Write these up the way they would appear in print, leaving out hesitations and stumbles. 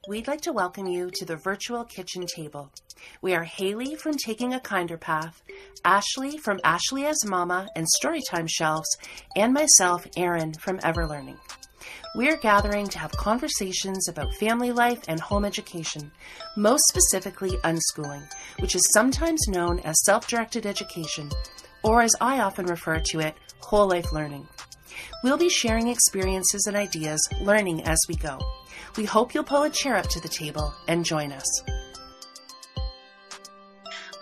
We'd like to welcome you to the virtual kitchen table. We are Haley from Taking a Kinder Path, Ashley from Ashley as Mama and Storytime Shelves, and myself, Erin, from Everlearning. We are gathering to have conversations about family life and home education, most specifically unschooling, which is sometimes known as self-directed education, or as I often refer to it, whole life learning. We'll be sharing experiences and ideas, learning as we go. We hope you'll pull a chair up to the table and join us.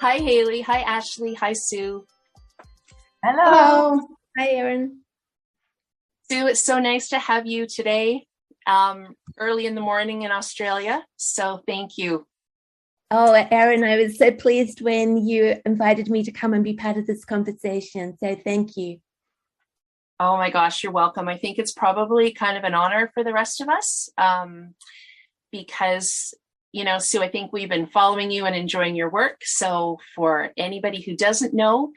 Hi, Haley. Hi, Ashley. Hi, Sue. Hello. Hi, Erin. Sue, it's so nice to have you today, early in the morning in Australia. So thank you. Oh, Erin, I was so pleased when you invited me to come and be part of this conversation. So thank you. Oh my gosh, you're welcome. I think it's probably kind of an honor for the rest of us because, Sue, I think we've been following you and enjoying your work. So for anybody who doesn't know,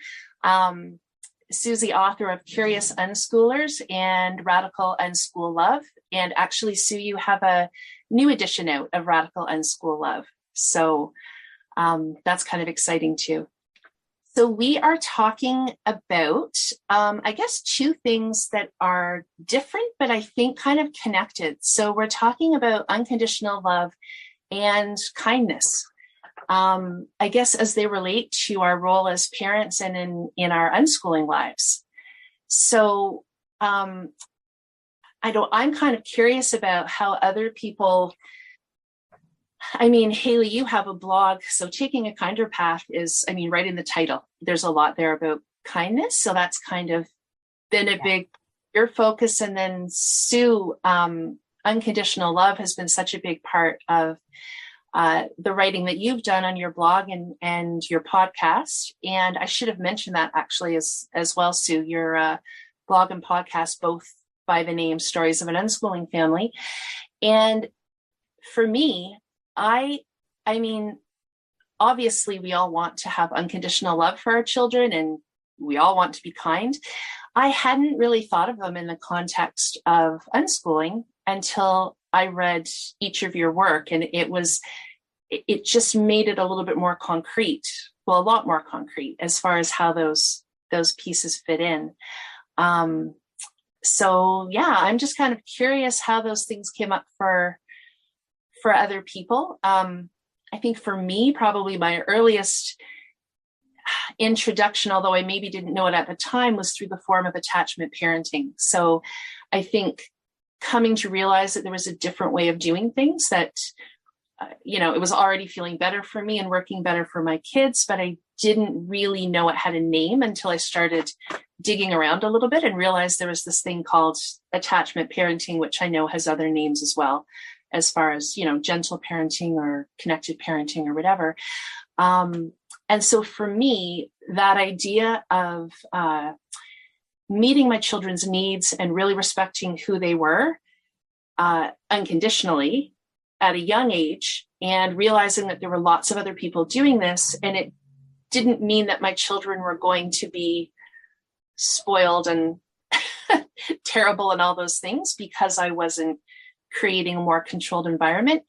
Sue's the author of Curious Unschoolers and Radical Unschool Love. And actually, Sue, you have a new edition out of Radical Unschool Love. So that's kind of exciting too. So we are talking about, I guess, two things that are different, but I think kind of connected. So we're talking about unconditional love and kindness, I guess, as they relate to our role as parents and in our unschooling lives. So I'm kind of curious about how other people. I mean, Haley, you have a blog. So Taking a Kinder Path is, right in the title, there's a lot there about kindness. So that's kind of been a big, your focus. And then Sue, Unconditional Love has been such a big part of the writing that you've done on your blog and your podcast. And I should have mentioned that actually as well, Sue, your blog and podcast, both by the name Stories of an Unschooling Family. And for me, I mean, obviously we all want to have unconditional love for our children and we all want to be kind. I hadn't really thought of them in the context of unschooling until I read each of your work, and it just made it a little bit more concrete. Well, a lot more concrete as far as how those pieces fit in. So yeah, I'm just kind of curious how those things came up for other people. I think for me, probably my earliest introduction, although I maybe didn't know it at the time, was through the form of attachment parenting. So I think coming to realize that there was a different way of doing things that, it was already feeling better for me and working better for my kids, but I didn't really know it had a name until I started digging around a little bit and realized there was this thing called attachment parenting, which I know has other names as well, as far as, gentle parenting or connected parenting or whatever. And so for me, that idea of meeting my children's needs and really respecting who they were unconditionally at a young age, and realizing that there were lots of other people doing this, and it didn't mean that my children were going to be spoiled and terrible and all those things because I wasn't creating a more controlled environment.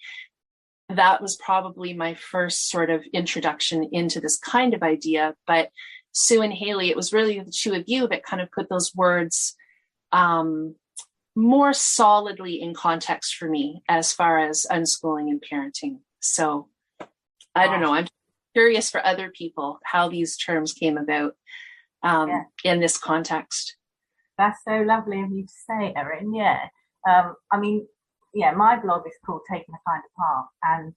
That was probably my first sort of introduction into this kind of idea. But Sue and Haley, it was really the two of you that kind of put those words more solidly in context for me as far as unschooling and parenting. So I don't know. I'm curious for other people how these terms came about in this context. That's so lovely of you to say, Erin. My blog is called Taking a Kinder Path, and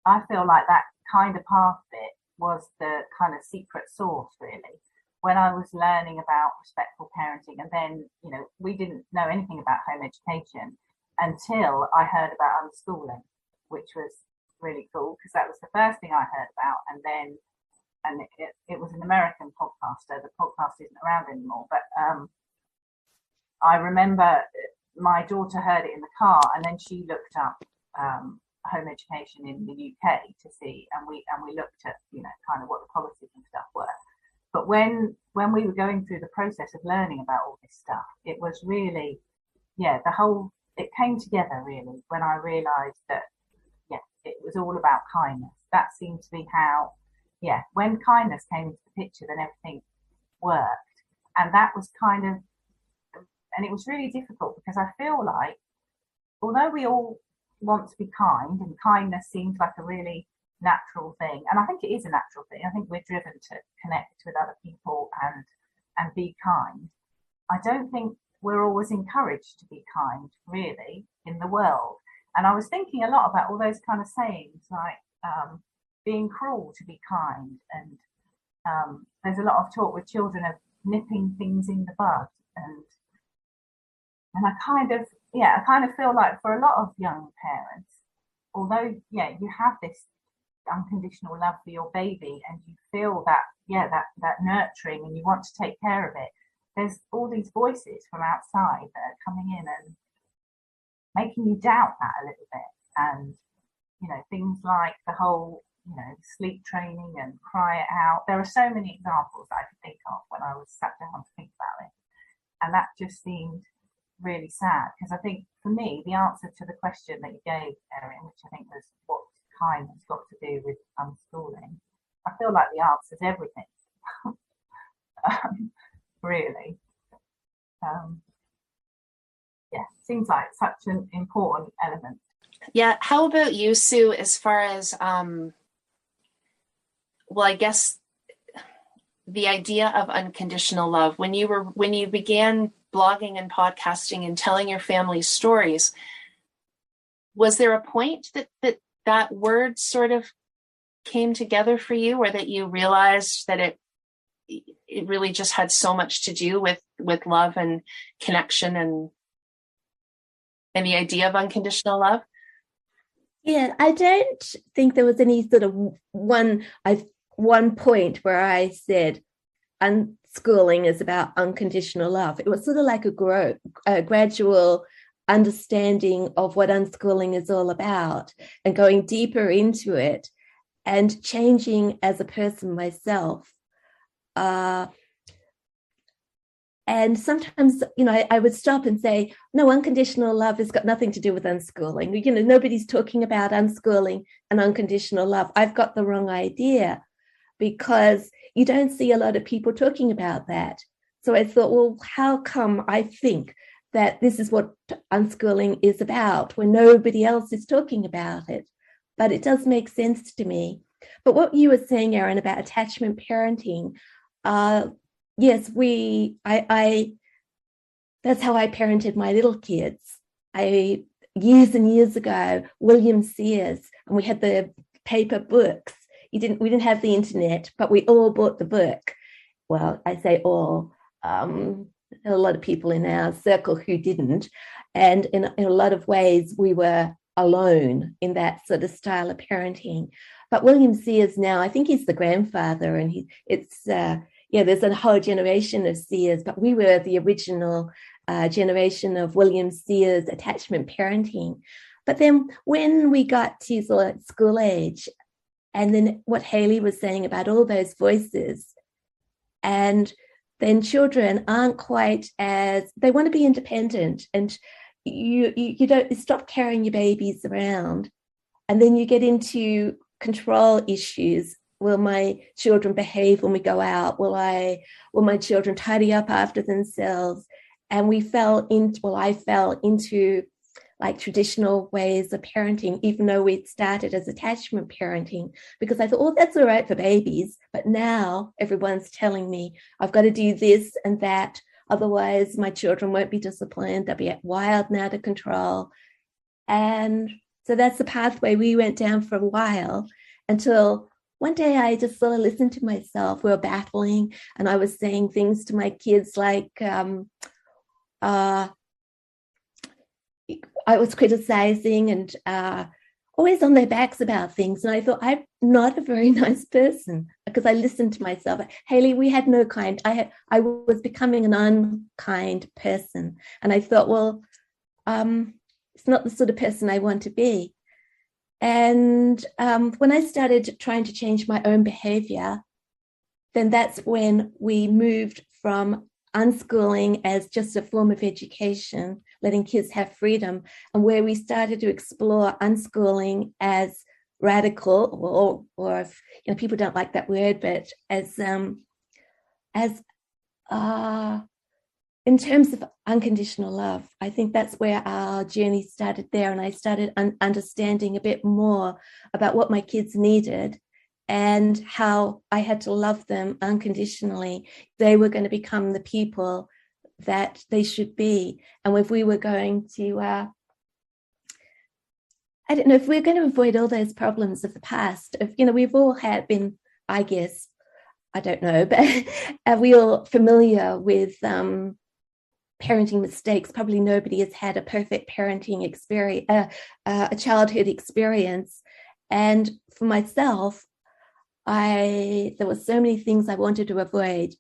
I feel like that kind of path bit was the kind of secret sauce, really, when I was learning about respectful parenting. And then, we didn't know anything about home education until I heard about unschooling, which was really cool because that was the first thing I heard about. And it was an American podcaster. The podcast isn't around anymore, but I remember my daughter heard it in the car, and then she looked up home education in the UK to see, and we looked at kind of what the policies and stuff were. But when we were going through the process of learning about all this stuff, it was really, it came together really when I realised that yeah, it was all about kindness. That seemed to be how, yeah, when kindness came into the picture, then everything worked. And that was kind of, and it was really difficult because I feel like, although we all want to be kind, and kindness seems like a really natural thing, and I think it is a natural thing. I think we're driven to connect with other people and be kind. I don't think we're always encouraged to be kind, really, in the world. And I was thinking a lot about all those kind of sayings, like being cruel to be kind, and there's a lot of talk with children of nipping things in the bud, and I kind of feel like for a lot of young parents, although you have this unconditional love for your baby, and you feel that nurturing, and you want to take care of it, there's all these voices from outside that are coming in and making you doubt that a little bit. And things like the whole sleep training and cry it out. There are so many examples that I could think of when I was sat down to think about it, and that just seemed really sad, because I think for me the answer to the question that you gave, Erin, which I think was what's kindness got to do with unschooling, I feel like the answer is everything. Really. Seems like such an important element. Yeah. How about you, Sue, as far as well, I guess the idea of unconditional love, when you began blogging and podcasting and telling your family's stories, was there a point that word sort of came together for you, or that you realized that it really just had so much to do with love and connection and the idea of unconditional love? Yeah, I don't think there was any sort of one point where I said unschooling is about unconditional love. It was sort of like a gradual understanding of what unschooling is all about, and going deeper into it and changing as a person myself. And sometimes, I would stop and say, no, unconditional love has got nothing to do with unschooling. Nobody's talking about unschooling and unconditional love. I've got the wrong idea, because you don't see a lot of people talking about that. So I thought, well, how come I think that this is what unschooling is about when nobody else is talking about it? But it does make sense to me. But what you were saying, Erin, about attachment parenting, yes, that's how I parented my little kids. Years and years ago, William Sears, and we had the paper books. We didn't have the internet, but we all bought the book. Well, I say all. A lot of people in our circle who didn't, and in a lot of ways we were alone in that sort of style of parenting. But William Sears now, I think he's the grandfather, and there's a whole generation of Sears, but we were the original generation of William Sears attachment parenting. But then when we got to sort of school age, and then what Hayley was saying about all those voices, and then children aren't quite as, they want to be independent, and you don't stop carrying your babies around, and then you get into control issues. Will my children behave when we go out? Will my children tidy up after themselves? And I fell into like traditional ways of parenting, even though we'd started as attachment parenting, because I thought, oh, that's all right for babies. But now everyone's telling me I've got to do this and that. Otherwise, my children won't be disciplined. They'll be wild and out of control. And so that's the pathway we went down for a while, until one day I just sort of listened to myself. We were battling, and I was saying things to my kids like, I was criticizing and always on their backs about things. And I thought, I'm not a very nice person, because I listened to myself. Hayley, we had no kind. I was becoming an unkind person. And I thought, well, it's not the sort of person I want to be. And when I started trying to change my own behavior, then that's when we moved from unschooling as just a form of education, letting kids have freedom, and where we started to explore unschooling as radical, or if people don't like that word, but as in terms of unconditional love. I think that's where our journey started there, and I started understanding a bit more about what my kids needed and how I had to love them unconditionally. They were going to become the people that they should be, and if we were going to I don't know, if we're going to avoid all those problems of the past, we've all been, I guess, I don't know, but are we all familiar with parenting mistakes? Probably nobody has had a perfect parenting experience, a childhood experience. And for myself, there were so many things I wanted to avoid,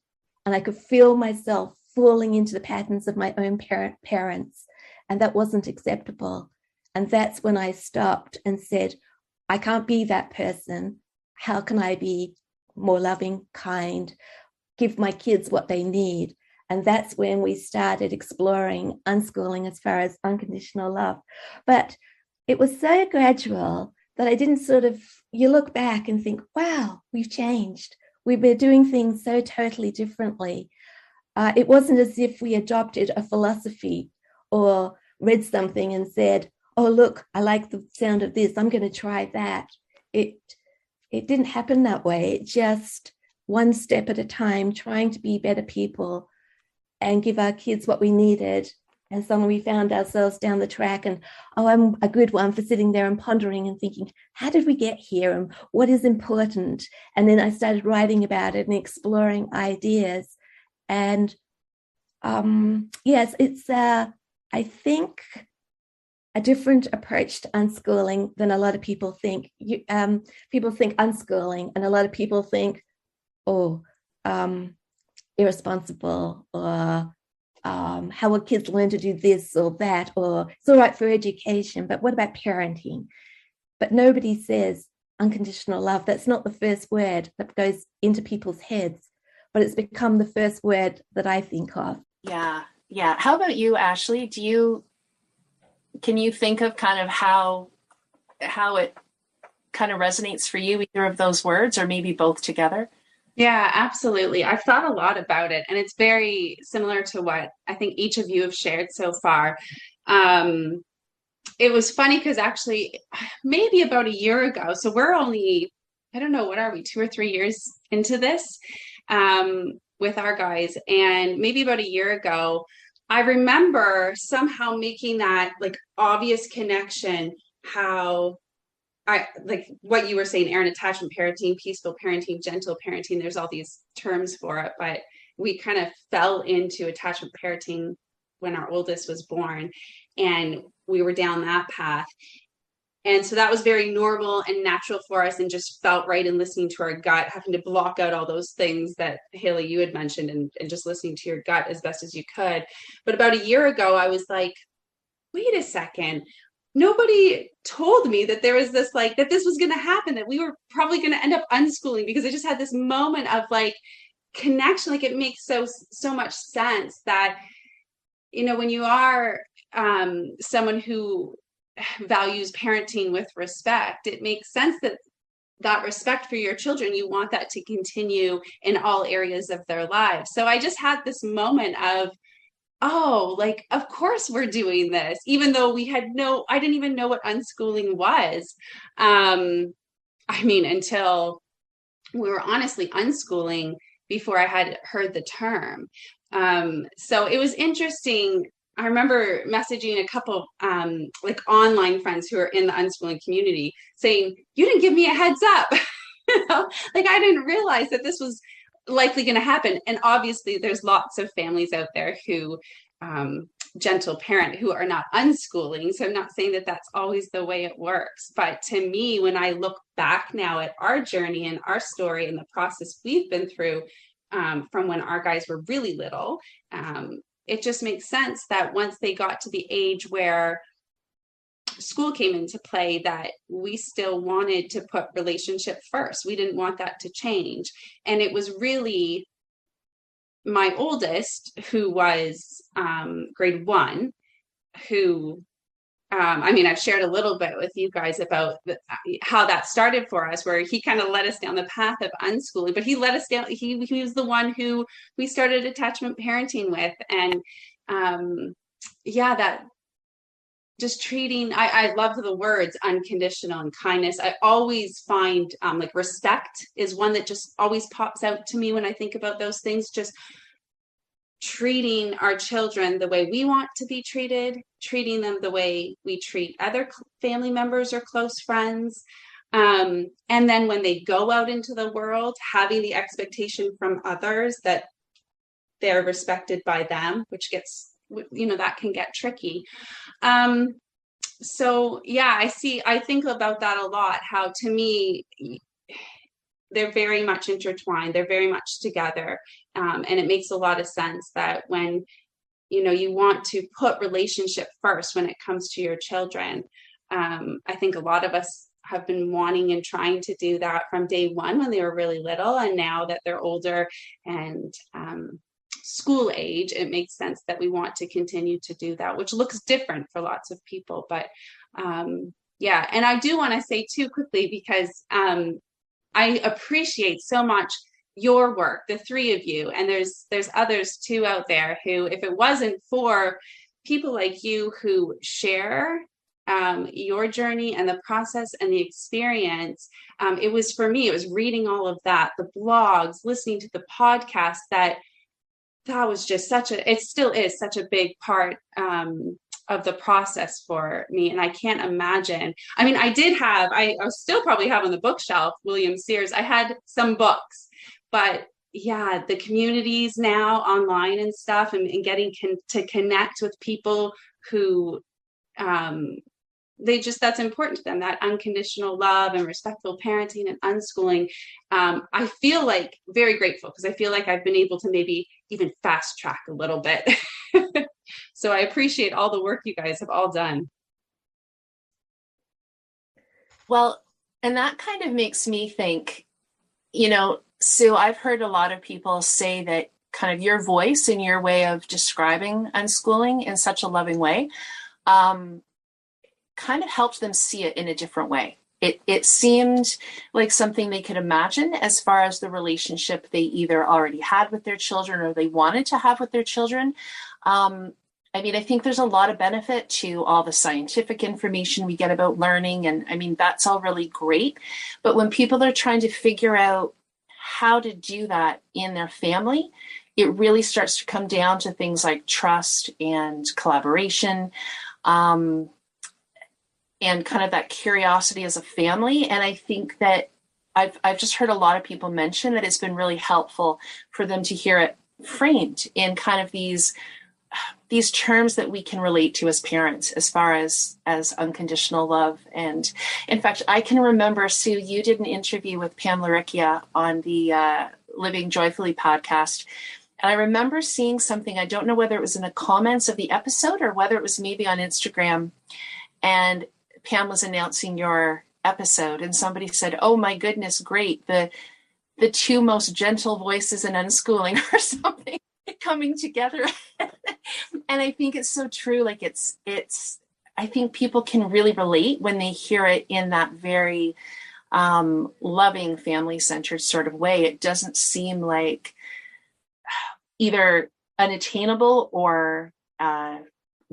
and I could feel myself falling into the patterns of my own parents, and that wasn't acceptable. And that's when I stopped and said, I can't be that person. How can I be more loving, kind, give my kids what they need? And that's when we started exploring unschooling as far as unconditional love. But it was so gradual that I didn't you look back and think, wow, we've changed. We've been doing things so totally differently. It wasn't as if we adopted a philosophy or read something and said, oh, look, I like the sound of this, I'm going to try that. It didn't happen that way. It just one step at a time, trying to be better people and give our kids what we needed. And suddenly we found ourselves down the track, and I'm a good one for sitting there and pondering and thinking, how did we get here and what is important? And then I started writing about it and exploring ideas. And yes, it's, I think, a different approach to unschooling than a lot of people think. People think unschooling, and a lot of people think, irresponsible, or how will kids learn to do this or that, or it's all right for education, but what about parenting? But nobody says unconditional love. That's not the first word that goes into people's heads, but it's become the first word that I think of. Yeah. How about you, Ashley? Can you think of kind of how it kind of resonates for you, either of those words or maybe both together? Yeah, absolutely. I've thought a lot about it, and it's very similar to what I think each of you have shared so far. It was funny because actually maybe about a year ago, so we're only, I don't know, what are we, 2 or 3 years into this with our guys, and maybe about a year ago, I remember somehow making that like obvious connection, how I like what you were saying, Erin, attachment parenting, peaceful parenting, gentle parenting. There's all these terms for it, but we kind of fell into attachment parenting when our oldest was born, and we were down that path. And so that was very normal and natural for us, and just felt right in listening to our gut, having to block out all those things that Haley, you had mentioned, and just listening to your gut as best as you could. But about a year ago, I was like, wait a second. Nobody told me that there was this, like, that this was going to happen, that we were probably going to end up unschooling, because I just had this moment of like connection. Like, it makes so much sense that, when you are someone who values parenting with respect, it makes sense that respect for your children, you want that to continue in all areas of their lives. So I just had this moment of, like, of course we're doing this, even though I didn't even know what unschooling was. Until we were honestly unschooling before I had heard the term. So it was interesting. I remember messaging a couple like online friends who are in the unschooling community saying, you didn't give me a heads up. Like, I didn't realize that this was likely going to happen. And obviously there's lots of families out there who gentle parent who are not unschooling. So I'm not saying that that's always the way it works. But to me, when I look back now at our journey and our story and the process we've been through from when our guys were really little, it just makes sense that once they got to the age where school came into play, that we still wanted to put relationship first. We didn't want that to change. And it was really my oldest, who was grade 1, who I mean, I've shared a little bit with you guys about how that started for us, where he kind of led us down the path of unschooling, but he led us down, he was the one who we started attachment parenting with. And yeah, that just treating, I love the words unconditional and kindness. I always find like respect is one that just always pops out to me when I think about those things. Just treating our children the way we want to be treated, treating them the way we treat other family members or close friends. And then when they go out into the world, having the expectation from others that they're respected by them, which gets, that can get tricky. So yeah, I think about that a lot, how to me, they're very much intertwined. They're very much together. And it makes a lot of sense that when, you want to put relationship first when it comes to your children. I think a lot of us have been wanting and trying to do that from day one when they were really little. And now that they're older and school age, it makes sense that we want to continue to do that, which looks different for lots of people. But yeah, and I do want to say too quickly, because I appreciate so much your work, the three of you, and there's others too out there who, if it wasn't for people like you who share your journey and the process and the experience, it was for me, it was reading all of that, the blogs, listening to the podcast, that was just it still is such a big part of the process for me. And I can't imagine, I mean, I still probably have on the bookshelf, William Sears. I had some books, but yeah, the communities now online and stuff, and getting to connect with people who, that's important to them, that unconditional love and respectful parenting and unschooling. I feel like very grateful, because I feel like I've been able to maybe even fast track a little bit. So I appreciate all the work you guys have all done. Well, and that kind of makes me think, Sue, I've heard a lot of people say that kind of your voice and your way of describing unschooling in such a loving way kind of helped them see it in a different way. It seemed like something they could imagine as far as the relationship they either already had with their children or they wanted to have with their children. I mean, I think there's a lot of benefit to all the scientific information we get about learning. And I mean, that's all really great. But when people are trying to figure out how to do that in their family, it really starts to come down to things like trust and collaboration, and kind of that curiosity as a family. And I think that I've just heard a lot of people mention that it's been really helpful for them to hear it framed in kind of these terms that we can relate to as parents, as far as unconditional love. And in fact, I can remember, Sue, you did an interview with Pam Laricchia on the Living Joyfully podcast. And I remember seeing something, I don't know whether it was in the comments of the episode or whether it was maybe on Instagram. And Pam was announcing your episode, and somebody said, "Oh my goodness, great. The two most gentle voices in unschooling," or something, coming together. And I think it's so true. Like I think people can really relate when they hear it in that very loving, family-centered sort of way. It doesn't seem like either unattainable or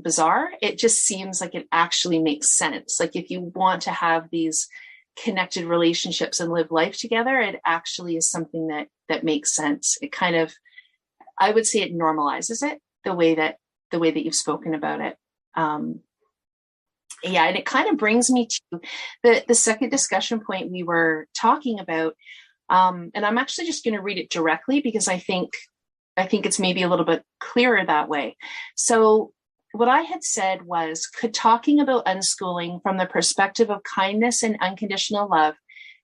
bizarre. It just seems like it actually makes sense. Like if you want to have these connected relationships and live life together, it actually is something that makes sense. It kind of, I would say, it normalizes it the way that you've spoken about it. Yeah, and it kind of brings me to the second discussion point we were talking about. And I'm actually just going to read it directly because I think it's maybe a little bit clearer that way. So what I had said was, could talking about unschooling from the perspective of kindness and unconditional love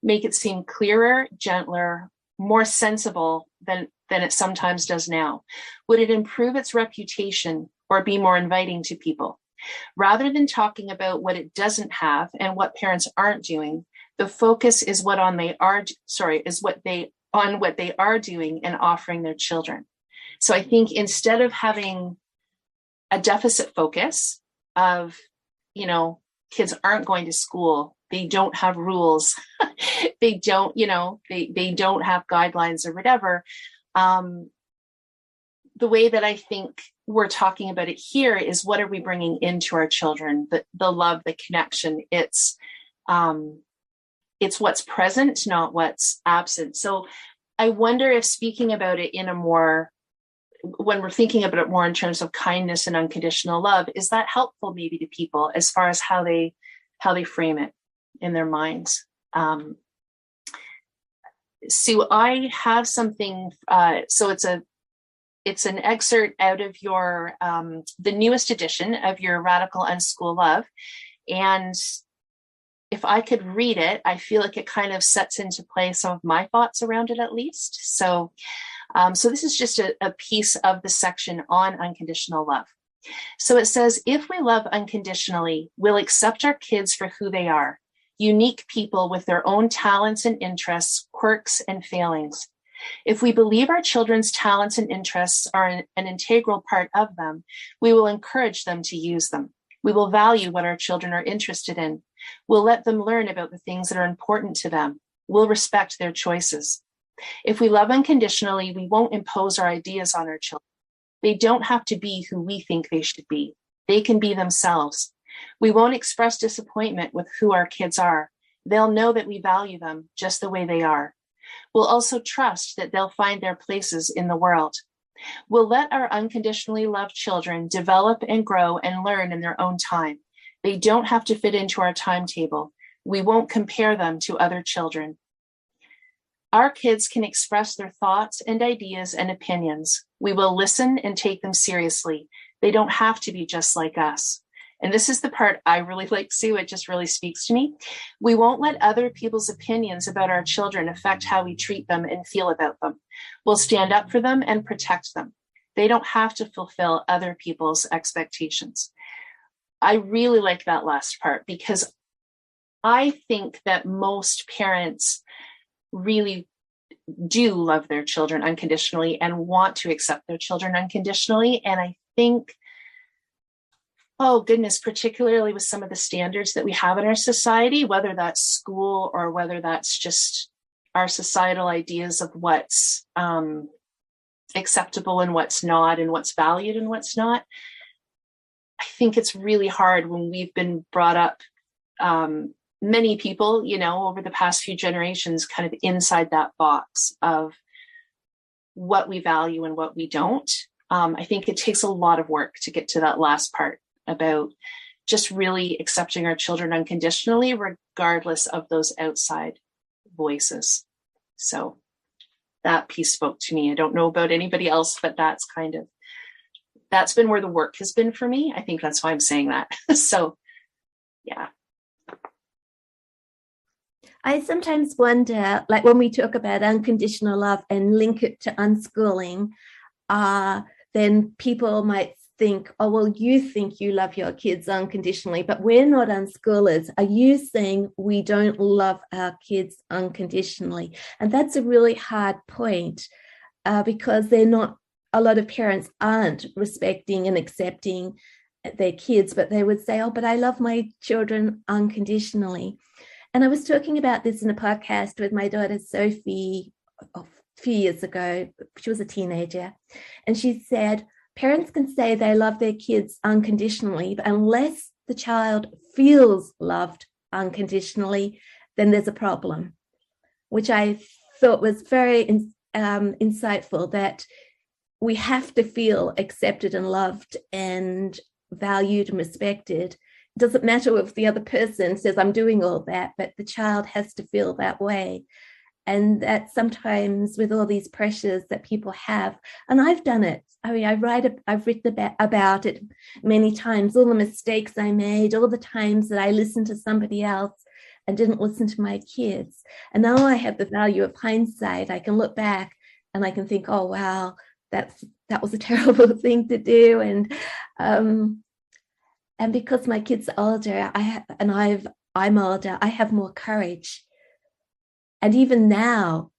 make it seem clearer, gentler, more sensible than it sometimes does now? Would it improve its reputation or be more inviting to people? Rather than talking about what it doesn't have and what parents aren't doing, the focus is what they are doing and offering their children. So I think instead of having a deficit focus of, kids aren't going to school, they don't have rules, they don't, they don't have guidelines or whatever. The way that I think we're talking about it here is, what are we bringing into our children? The love, the connection. It's what's present, not what's absent. So I wonder if speaking about it when we're thinking about it more in terms of kindness and unconditional love, is that helpful maybe to people as far as how they frame it in their minds? Sue, I have something. So it's an excerpt out of your the newest edition of your Radical Unschool Love, and if I could read it, I feel like it kind of sets into play some of my thoughts around it, at least. So this is just a piece of the section on unconditional love. So it says, if we love unconditionally, we'll accept our kids for who they are, unique people with their own talents and interests, quirks and failings. If we believe our children's talents and interests are an integral part of them, we will encourage them to use them. We will value what our children are interested in. We'll let them learn about the things that are important to them. We'll respect their choices. If we love unconditionally, we won't impose our ideas on our children. They don't have to be who we think they should be. They can be themselves. We won't express disappointment with who our kids are. They'll know that we value them just the way they are. We'll also trust that they'll find their places in the world. We'll let our unconditionally loved children develop and grow and learn in their own time. They don't have to fit into our timetable. We won't compare them to other children. Our kids can express their thoughts and ideas and opinions. We will listen and take them seriously. They don't have to be just like us. And this is the part I really like, Sue. It just really speaks to me. We won't let other people's opinions about our children affect how we treat them and feel about them. We'll stand up for them and protect them. They don't have to fulfill other people's expectations. I really like that last part, because I think that most parents really do love their children unconditionally and want to accept their children unconditionally. And I think, oh goodness, particularly with some of the standards that we have in our society, whether that's school or whether that's just our societal ideas of what's acceptable and what's not, and what's valued and what's not. I think it's really hard when we've been brought up, many people, over the past few generations, kind of inside that box of what we value and what we don't. I think it takes a lot of work to get to that last part about just really accepting our children unconditionally, regardless of those outside voices. So that piece spoke to me. I don't know about anybody else, but that's been where the work has been for me. I think that's why I'm saying that. So, yeah. I sometimes wonder, like when we talk about unconditional love and link it to unschooling, then people might think, oh, well, you think you love your kids unconditionally, but we're not unschoolers. Are you saying we don't love our kids unconditionally? And that's a really hard point because a lot of parents aren't respecting and accepting their kids, but they would say, oh, but I love my children unconditionally. And I was talking about this in a podcast with my daughter, Sophie, a few years ago. She was a teenager. And she said, parents can say they love their kids unconditionally, but unless the child feels loved unconditionally, then there's a problem, which I thought was very insightful, that we have to feel accepted and loved and valued and respected. It doesn't matter if the other person says, I'm doing all that, but the child has to feel that way. And that sometimes with all these pressures that people have, and I've done it. I mean, I've written about it many times, all the mistakes I made, all the times that I listened to somebody else and didn't listen to my kids. And now I have the value of hindsight. I can look back and I can think, oh, wow, that was a terrible thing to do. And because my kids are older, I'm older, I have more courage. And even now,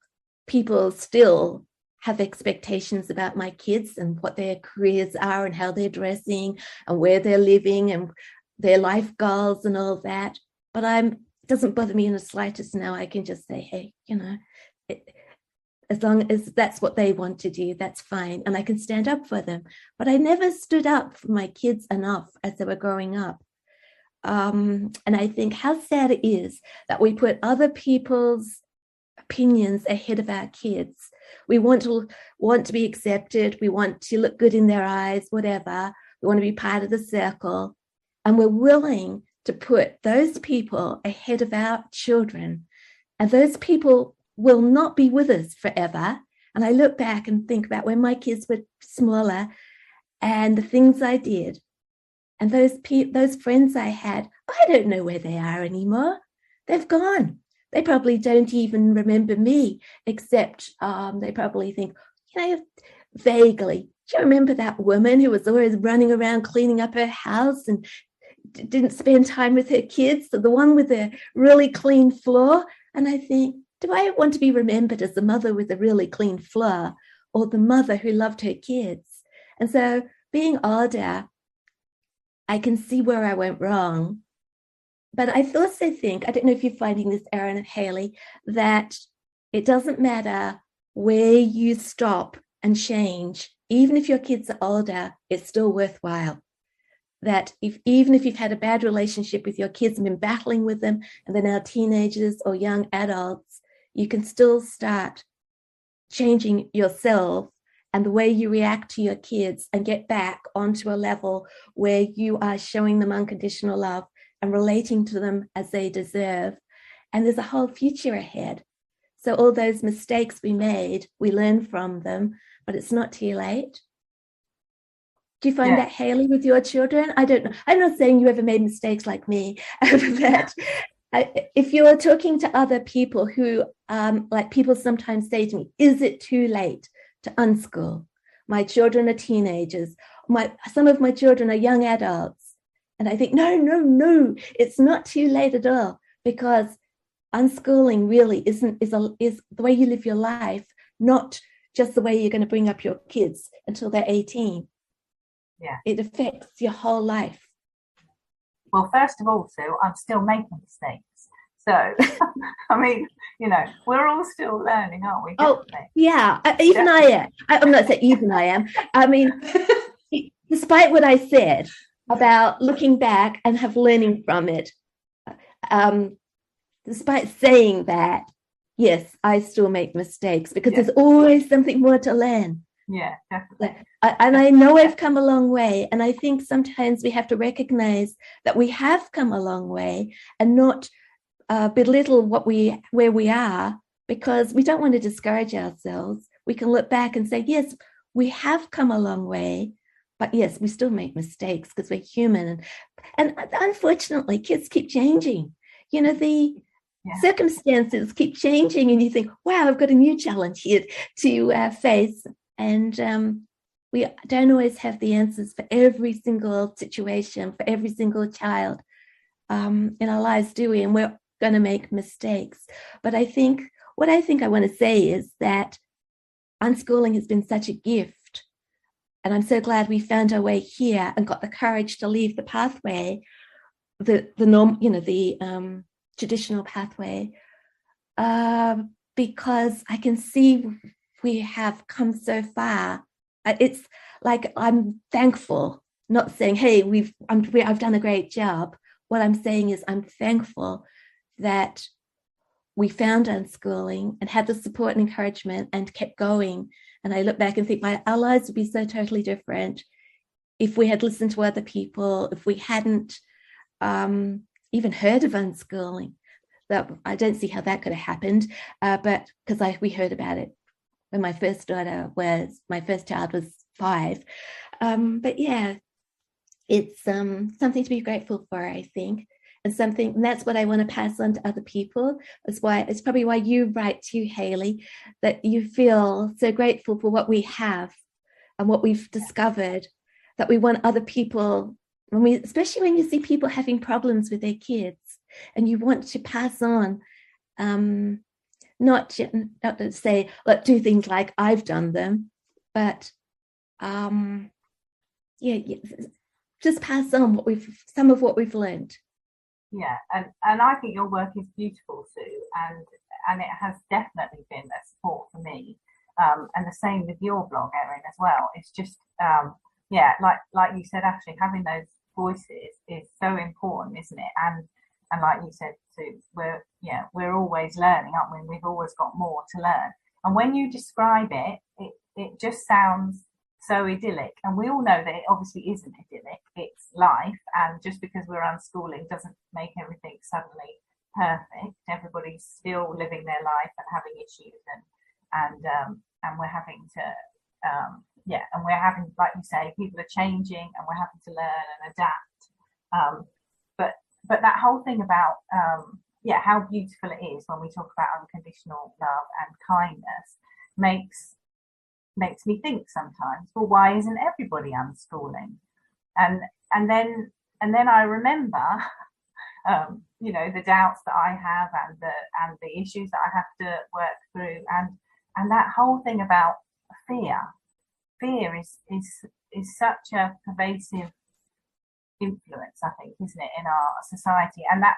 people still have expectations about my kids and what their careers are and how they're dressing and where they're living and their life goals and all that. But it doesn't bother me in the slightest now. I can just say, hey, as long as that's what they want to do, that's fine. And I can stand up for them. But I never stood up for my kids enough as they were growing up. And I think how sad it is that we put other people's opinions ahead of our kids. We want to be accepted. We want to look good in their eyes, whatever. We want to be part of the circle. And we're willing to put those people ahead of our children. And those people will not be with us forever. And I look back and think about when my kids were smaller and the things I did. And those friends I had, I don't know where they are anymore. They've gone. They probably don't even remember me, except they probably think, vaguely, do you remember that woman who was always running around cleaning up her house and didn't spend time with her kids? So the one with the really clean floor. And I think, do I want to be remembered as the mother with a really clean floor or the mother who loved her kids? And so being older, I can see where I went wrong. But I also think, I don't know if you're finding this, Erin and Haley, that it doesn't matter where you stop and change. Even if your kids are older, it's still worthwhile. That even if you've had a bad relationship with your kids and been battling with them, and they're now teenagers or young adults, you can still start changing yourself and the way you react to your kids and get back onto a level where you are showing them unconditional love and relating to them as they deserve. And there's a whole future ahead. So all those mistakes we made, we learn from them, but it's not too late. Do you find that, Haley, with your children? I don't know. I'm not saying you ever made mistakes like me, but if you're talking to other people who, like people sometimes say to me, is it too late to unschool? My children are teenagers. Some of my children are young adults. And I think, no, it's not too late at all, because unschooling really is the way you live your life, not just the way you're going to bring up your kids until they're 18. Yeah. It affects your whole life. Well, first of all, Sue, I'm still making mistakes. So, I mean, we're all still learning, aren't we? Definitely. Yeah, even I am. I'm not saying even I am. I mean, despite what I said about looking back and have learning from it, despite saying that, yes, I still make mistakes because there's always something more to learn. Yeah, definitely. And I know I've come a long way. And I think sometimes we have to recognize that we have come a long way and not belittle where we are, because we don't want to discourage ourselves. We can look back and say, yes, we have come a long way, but yes, we still make mistakes because we're human. And unfortunately, kids keep changing. The circumstances keep changing, and you think, wow, I've got a new challenge here to face. And we don't always have the answers for every single situation, for every single child in our lives, do we? And we're going to make mistakes. But I think I want to say is that unschooling has been such a gift. And I'm so glad we found our way here and got the courage to leave the pathway, the norm, the traditional pathway, because I can see we have come so far. It's like I'm thankful, not saying, hey, I've done a great job. What I'm saying is I'm thankful that we found unschooling and had the support and encouragement and kept going. And I look back and think our lives would be so totally different if we had listened to other people, if we hadn't even heard of unschooling. That I don't see how that could have happened, but because we heard about it when my first child was 5. But yeah, it's something to be grateful for, I think. And that's what I want to pass on to other people. It's probably why you write to Haley, that you feel so grateful for what we have and what we've discovered, that we want other people, especially when you see people having problems with their kids, and you want to pass on not to say, let's do things like I've done them, but just pass on some of what we've learned. Yeah, and I think your work is beautiful, Sue, and it has definitely been a support for me. And the same with your blog, Erin, as well. It's just like you said, actually having those voices is so important, isn't it? And like you said, Sue, we're always learning, aren't we? We've always got more to learn. And when you describe it, it just sounds so idyllic, and we all know that it obviously isn't idyllic. It's life, and just because we're unschooling doesn't make everything suddenly perfect. Everybody's still living their life and having issues, and we're having to and we're having, like you say, people are changing, and we're having to learn and adapt. But that whole thing about how beautiful it is when we talk about unconditional love and kindness makes me think sometimes, well, why isn't everybody unschooling? And then I remember the doubts that I have and the issues that I have to work through, and that whole thing about fear is such a pervasive influence, I think, isn't it, in our society, and that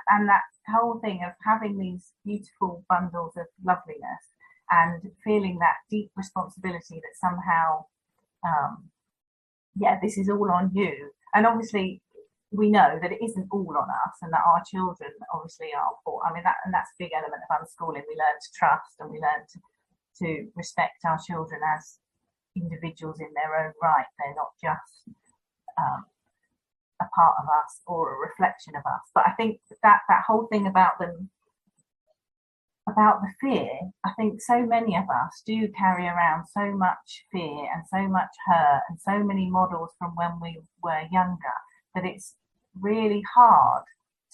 whole thing of having these beautiful bundles of loveliness and feeling that deep responsibility that somehow, this is all on you. And obviously, we know that it isn't all on us, and that our children obviously are. I mean, that's a big element of unschooling. We learn to trust, and we learn to respect our children as individuals in their own right. They're not just a part of us or a reflection of us. But I think that whole thing about them, about the fear, I think so many of us do carry around so much fear and so much hurt and so many models from when we were younger, that it's really hard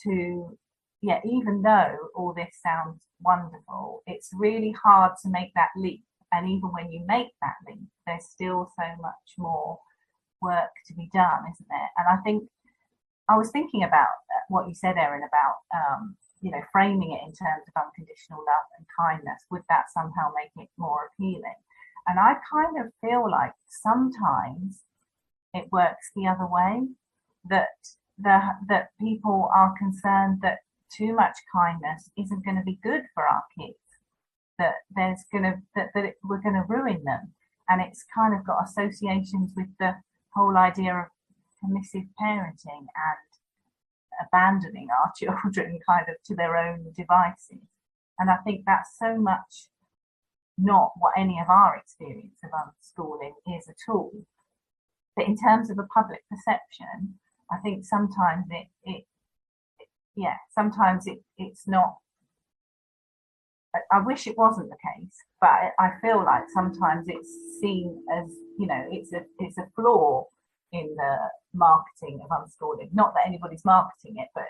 to, even though all this sounds wonderful, it's really hard to make that leap. And even when you make that leap, there's still so much more work to be done, isn't there? And I think I was thinking about what you said, Erin, about framing it in terms of unconditional love and kindness. Would that somehow make it more appealing? And I kind of feel like sometimes it works the other way, that people are concerned that too much kindness isn't going to be good for our kids, that we're going to ruin them, and it's kind of got associations with the whole idea of permissive parenting and abandoning our children kind of to their own devices. And I think that's so much not what any of our experience of unschooling is at all. But in terms of a public perception, I think sometimes it's not. I wish it wasn't the case, but I feel like sometimes it's seen as, it's a flaw in the marketing of unschooling. Not that anybody's marketing it, but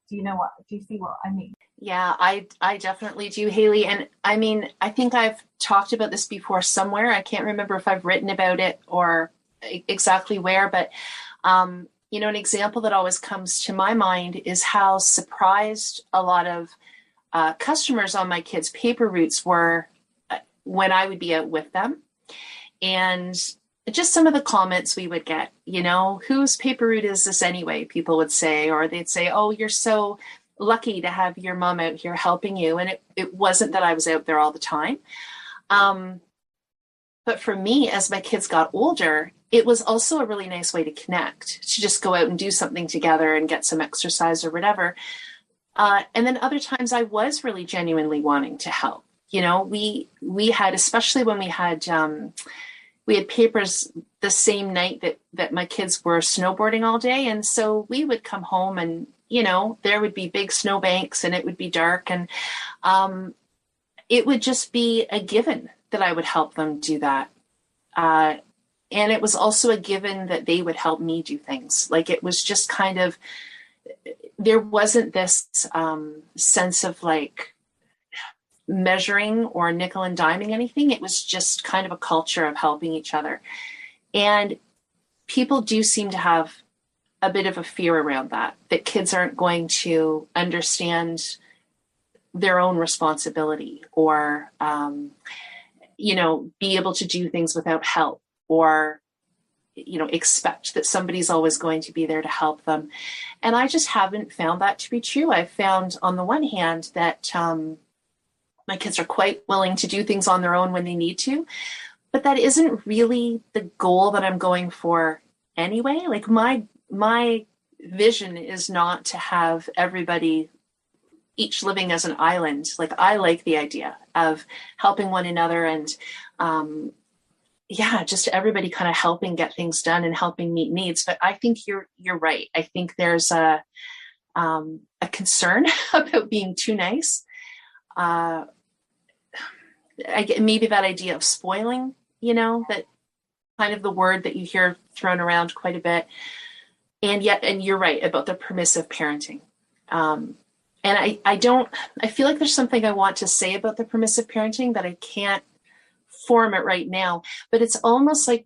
do you see what I mean? Yeah, I definitely do, Haley. And I mean, I think I've talked about this before somewhere. I can't remember if I've written about it or exactly where, but an example that always comes to my mind is how surprised a lot of customers on my kids' paper routes were when I would be out with them. And just some of the comments we would get, whose paper route is this anyway? People would say, or they'd say, oh, you're so lucky to have your mom out here helping you. And it wasn't that I was out there all the time. But for me, as my kids got older, it was also a really nice way to connect, to just go out and do something together and get some exercise or whatever. And then other times I was really genuinely wanting to help. We had, especially when we had papers the same night that my kids were snowboarding all day. And so we would come home and, there would be big snowbanks and it would be dark. And it would just be a given that I would help them do that. And it was also a given that they would help me do things. Like, it was just kind of, there wasn't this sense of like measuring or nickel and diming anything. It was just kind of a culture of helping each other. And people do seem to have a bit of a fear around that kids aren't going to understand their own responsibility, or, be able to do things without help, or, expect that somebody's always going to be there to help them. And I just haven't found that to be true. I've found, on the one hand, that my kids are quite willing to do things on their own when they need to, but that isn't really the goal that I'm going for anyway. Like, my vision is not to have everybody each living as an island. Like, I like the idea of helping one another, and just everybody kind of helping get things done and helping meet needs. But I think you're right. I think there's a concern about being too nice. I get maybe that idea of spoiling, that kind of the word that you hear thrown around quite a bit. And you're right about the permissive parenting. And I feel like there's something I want to say about the permissive parenting that I can't form it right now, but it's almost like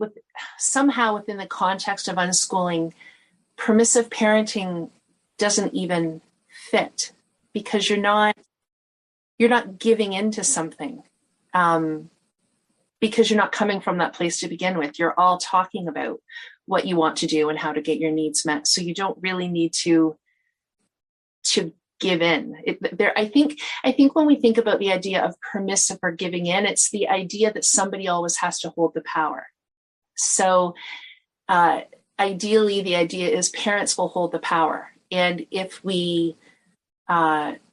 somehow within the context of unschooling, permissive parenting doesn't even fit, because you're not giving into something, because you're not coming from that place to begin with. You're all talking about what you want to do and how to get your needs met. So you don't really need to give in. I think when we think about the idea of permissive or giving in, it's the idea that somebody always has to hold the power. So ideally, the idea is parents will hold the power. And if we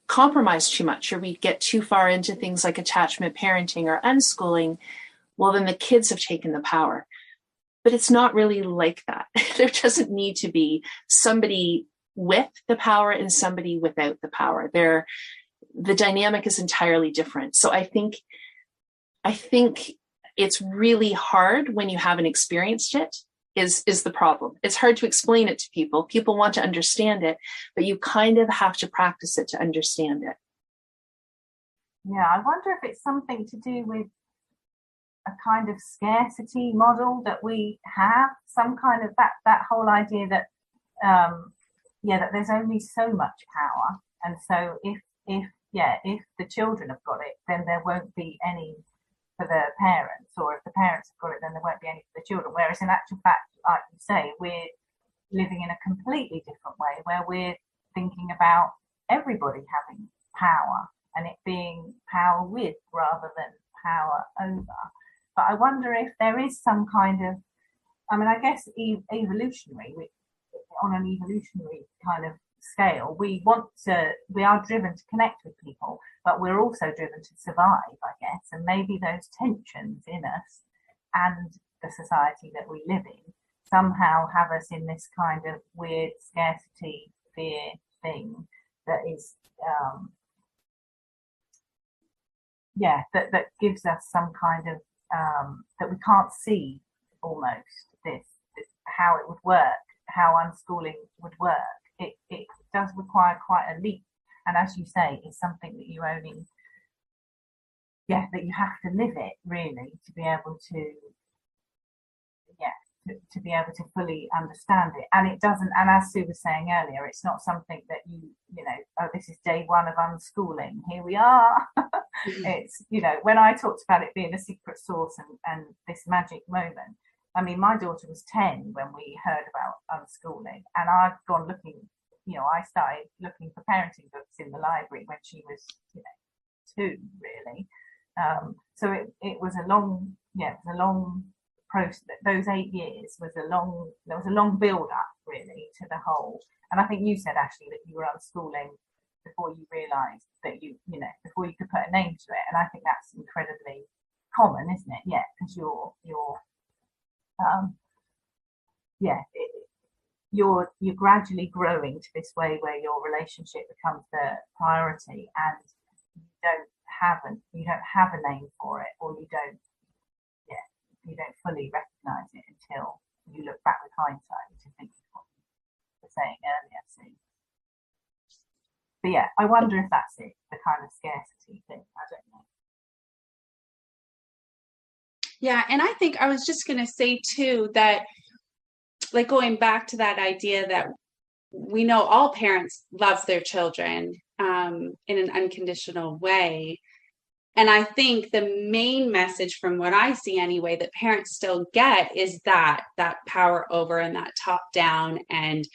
compromise too much, or we get too far into things like attachment parenting or unschooling, well, then the kids have taken the power. But it's not really like that. There doesn't need to be somebody with the power and somebody without the power. The dynamic is entirely different. So I think it's really hard when you haven't experienced it, is the problem. It's hard to explain it to people. People want to understand it, but you kind of have to practice it to understand it. Yeah, I wonder if it's something to do with a kind of scarcity model that we have, some kind of that whole idea that that there's only so much power, and so if the children have got it, then there won't be any for the parents, or if the parents have got it, then there won't be any for the children. Whereas in actual fact, like you say, we're living in a completely different way, where we're thinking about everybody having power, and it being power with rather than power over. But I wonder if there is some kind of, I guess evolutionary, on an evolutionary kind of scale, we are driven to connect with people, but we're also driven to survive, I guess. And maybe those tensions in us and the society that we live in somehow have us in this kind of weird scarcity fear thing that is that gives us some kind of that we can't see almost this how it would work, how unschooling would work. It does require quite a leap, and as you say, it's something that you only that you have to live it really to be able to to be able to fully understand it. And it doesn't, and as Sue was saying earlier, it's not something that this is day one of unschooling, here we are. It's, when I talked about it being a secret sauce and this magic moment, my daughter was 10 when we heard about unschooling, and I've gone looking, I started looking for parenting books in the library when she was 2 really. So it was a long process. Those 8 years was there was a long build up really to the whole. And I think you said, Ashley, that you were unschooling before you realised that before you could put a name to it. And I think that's incredibly common, isn't it? Yeah, because you're gradually growing to this way where your relationship becomes the priority, and you don't have a name for it, or you don't fully recognise it until you look back with hindsight, which I think is what you were saying earlier, Sue. But yeah, I wonder if that's it, the kind of scarcity thing. I don't know. Yeah, and I think I was just going to say too that, like, going back to that idea that we know all parents love their children, in an unconditional way. And I think the main message from what I see anyway, that parents still get is that power over and that top down. And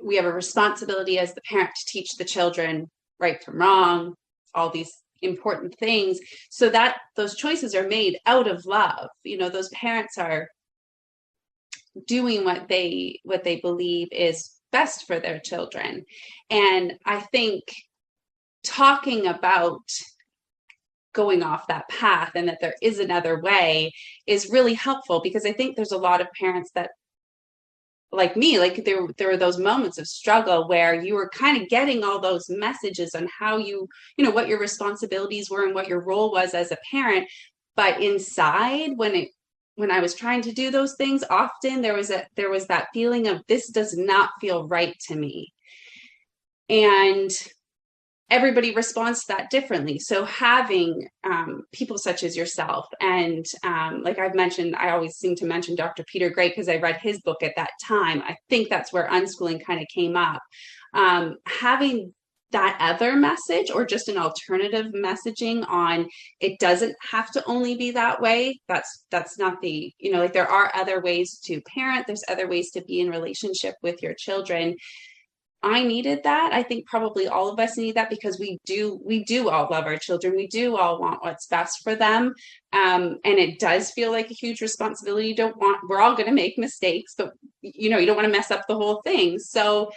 we have a responsibility as the parent to teach the children right from wrong, all these important things, so that those choices are made out of love. You know, those parents are doing what they believe is best for their children. And I think talking about going off that path and that there is another way is really helpful, because I think there's a lot of parents that, like me, like there were those moments of struggle where you were kind of getting all those messages on how you know, what your responsibilities were and what your role was as a parent. But inside, when I was trying to do those things, often there was that feeling of, this does not feel right to me. And everybody responds to that differently. So having people such as yourself, and like I've mentioned, I always seem to mention Dr. Peter Gray because I read his book at that time. I think that's where unschooling kind of came up. Having that other message, or just an alternative messaging on, it doesn't have to only be that way. That's not the, you know, like there are other ways to parent. There's other ways to be in relationship with your children. I needed that. I think probably all of us need that, because we do all love our children. We do all want what's best for them. And it does feel like a huge responsibility. We're all going to make mistakes, but you know, you don't want to mess up the whole thing. So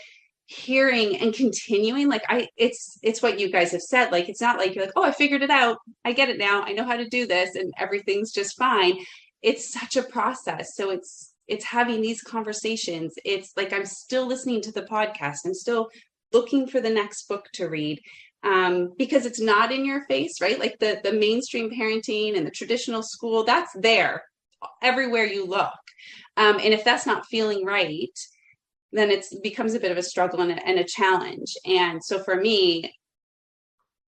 hearing and continuing, like it's what you guys have said. Like, it's not like you're like, oh, I figured it out. I get it now. I know how to do this and everything's just fine. It's such a process. So it's having these conversations. It's like, I'm still listening to the podcast. I'm still looking for the next book to read, because it's not in your face, right? Like the mainstream parenting and the traditional school, that's there everywhere you look. And if that's not feeling right, then it becomes a bit of a struggle and a challenge. And so for me,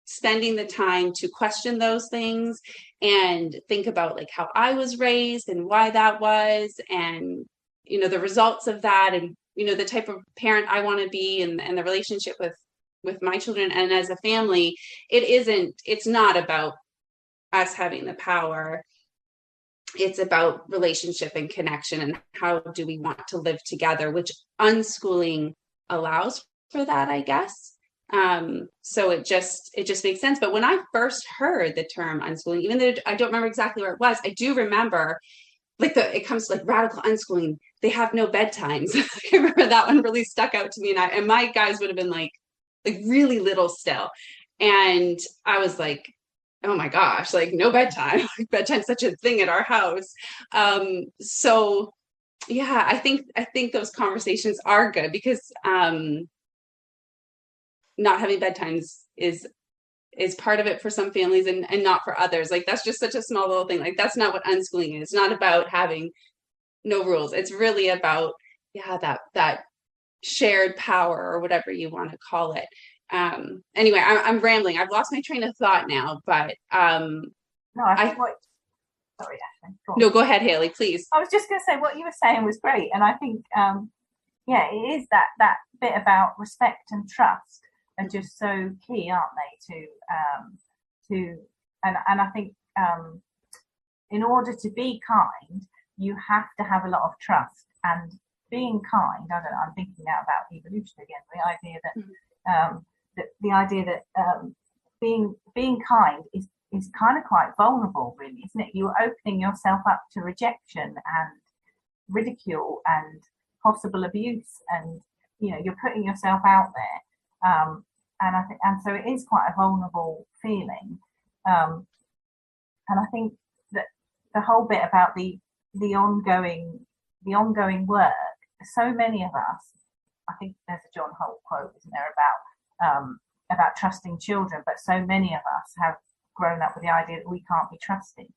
spending the time to question those things and think about like how I was raised and why that was, and, you know, the results of that, and, you know, the type of parent I want to be, and the relationship with my children and as a family, it's not about us having the power. It's about relationship and connection, and how do we want to live together, which unschooling allows for that, I guess. So it just makes sense. But when I first heard the term unschooling, even though I don't remember exactly where it was, I do remember like it comes to like radical unschooling. They have no bedtimes. I remember that one really stuck out to me. And my guys would have been like really little still. And I was like, oh my gosh, like no bedtime. Like bedtime's such a thing at our house. So yeah, I think those conversations are good, because not having bedtimes is part of it for some families, and not for others. Like that's just such a small little thing. Like that's not what unschooling is. It's not about having no rules. It's really about, that shared power, or whatever you want to call it. Anyway, I'm rambling. I've lost my train of thought now, but no, I think sorry, Ashley. No, go ahead, Haley, please. I was just going to say what you were saying was great, and I think it is that bit about respect and trust are just so key, aren't they? And I think in order to be kind, you have to have a lot of trust. And being kind, I don't know, I'm thinking now about evolution again. The idea that being kind is kind of quite vulnerable, really, isn't it? You're opening yourself up to rejection and ridicule and possible abuse, and you know, you're putting yourself out there. And so it is quite a vulnerable feeling. And I think that the whole bit about the ongoing work, so many of us, I think there's a John Holt quote, isn't there, about trusting children, but so many of us have grown up with the idea that we can't be trusted.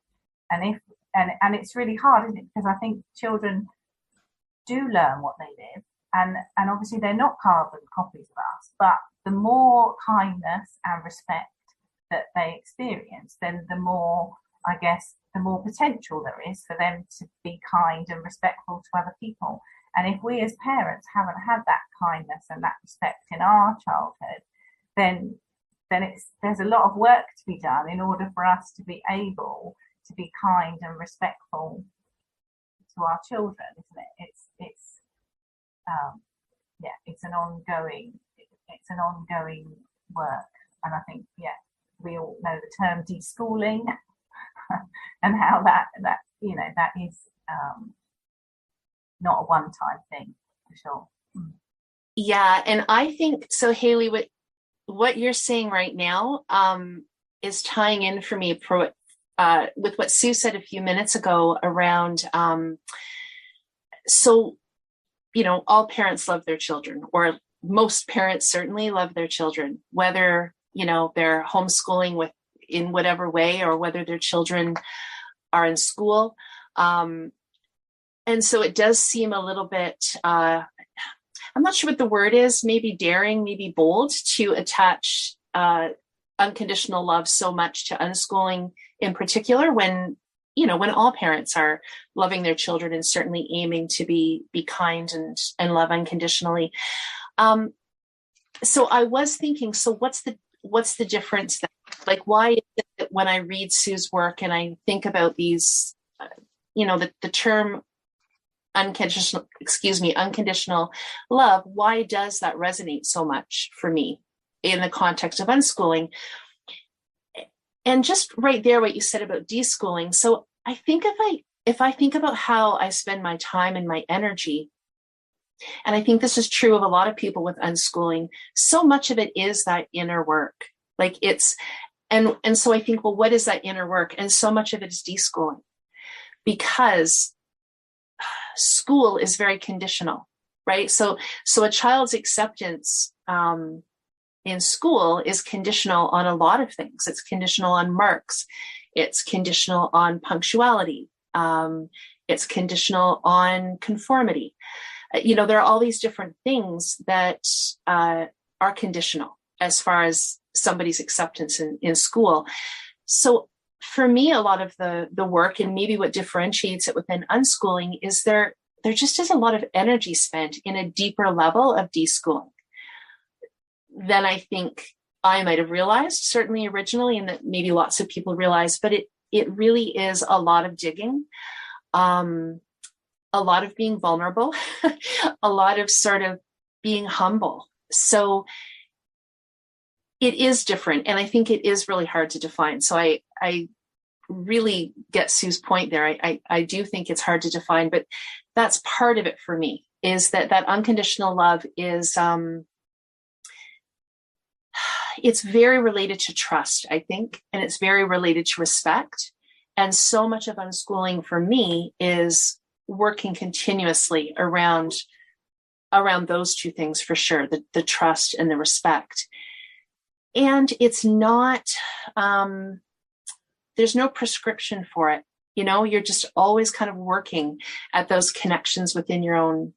And it's really hard, isn't it? Because I think children do learn what they live, and obviously they're not carbon copies of us, but the more kindness and respect that they experience, then the more potential there is for them to be kind and respectful to other people. And if we as parents haven't had that kindness and that respect in our childhood, then there's a lot of work to be done in order for us to be able to be kind and respectful to our children, isn't it? It's an ongoing work, and I think we all know the term deschooling and how that is not a one-time thing for sure. Yeah, and I think so, Haley. What you're saying right now is tying in for me with what Sue said a few minutes ago around. So, all parents love their children, or most parents certainly love their children, whether they're homeschooling in whatever way, or whether their children are in school. And so it does seem a little bit. I'm not sure what the word is, maybe daring, maybe bold, to attach unconditional love so much to unschooling in particular, when all parents are loving their children and certainly aiming to be kind and love unconditionally. So I was thinking, so what's the difference then? Like, why is it that when I read Sue's work and I think about these, the term unconditional love, why does that resonate so much for me in the context of unschooling? And just right there, what you said about deschooling. So I think if I think about how I spend my time and my energy, and I think this is true of a lot of people with unschooling, so much of it is that inner work. Like and so I think, well, what is that inner work? And so much of it is deschooling, because school is very conditional, right? So a child's acceptance in school is conditional on a lot of things. It's conditional on marks. It's conditional on punctuality. It's conditional on conformity. There are all these different things that are conditional as far as somebody's acceptance in school. So for me, a lot of the work, and maybe what differentiates it within unschooling, is there just is a lot of energy spent in a deeper level of deschooling than I think I might have realized, certainly originally, and that maybe lots of people realize. But it really is a lot of digging, a lot of being vulnerable, a lot of sort of being humble. So it is different, and I think it is really hard to define. So I really get Sue's point there. I do think it's hard to define, but that's part of it for me, is that unconditional love is, it's very related to trust, I think, and it's very related to respect. And so much of unschooling for me is working continuously around those two things, for sure, the trust and the respect. And it's not, there's no prescription for it. You're just always kind of working at those connections within your own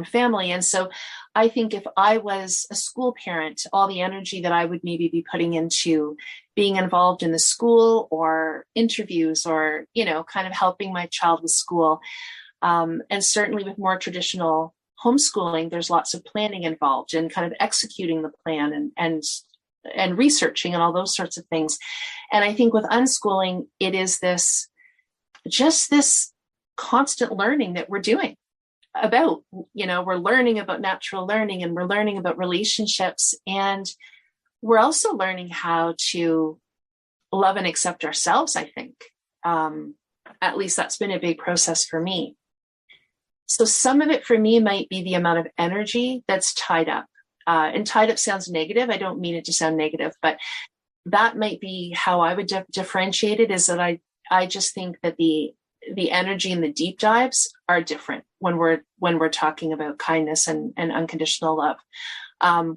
family. And so I think if I was a school parent, all the energy that I would maybe be putting into being involved in the school or interviews, or, kind of helping my child with school. And certainly with more traditional homeschooling, there's lots of planning involved and kind of executing the plan and researching and all those sorts of things. And I think with unschooling, it is this constant learning that we're doing about, we're learning about natural learning, and we're learning about relationships, and we're also learning how to love and accept ourselves, I think. At least that's been a big process for me. So some of it for me might be the amount of energy that's tied up. And tied up sounds negative. I don't mean it to sound negative, but that might be how I would differentiate it, is that I just think that the energy and the deep dives are different when we're talking about kindness and unconditional love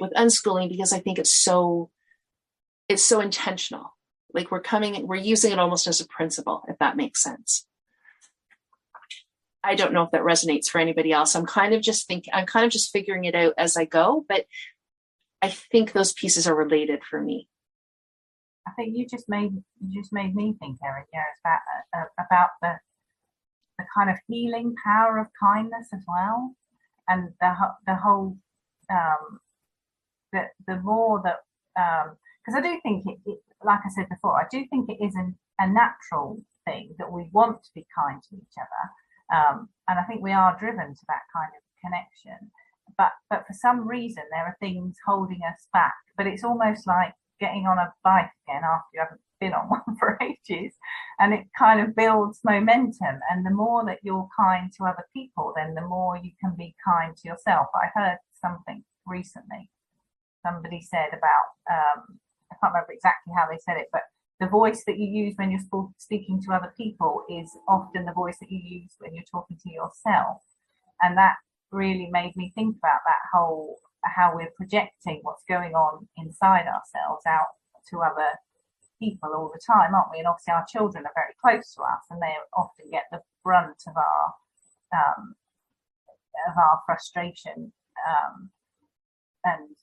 with unschooling, because I think it's so intentional. Like we're using it almost as a principle, if that makes sense. I don't know if that resonates for anybody else. I'm kind of just figuring it out as I go, but I think those pieces are related for me. I think you just made me think, Erin, about the kind of healing power of kindness as well, and the whole the more that because I do think like I said before, I do think it is a natural thing that we want to be kind to each other, and I think we are driven to that kind of connection. But for some reason, there are things holding us back. But it's almost like getting on a bike again after you haven't been on one for ages, and it kind of builds momentum. And the more that you're kind to other people, then the more you can be kind to yourself. I heard something recently. Somebody said about, I can't remember exactly how they said it, but the voice that you use when you're speaking to other people is often the voice that you use when you're talking to yourself. And that really made me think about that whole, how we're projecting what's going on inside ourselves out to other people all the time, aren't we? And obviously our children are very close to us, and they often get the brunt of our frustration and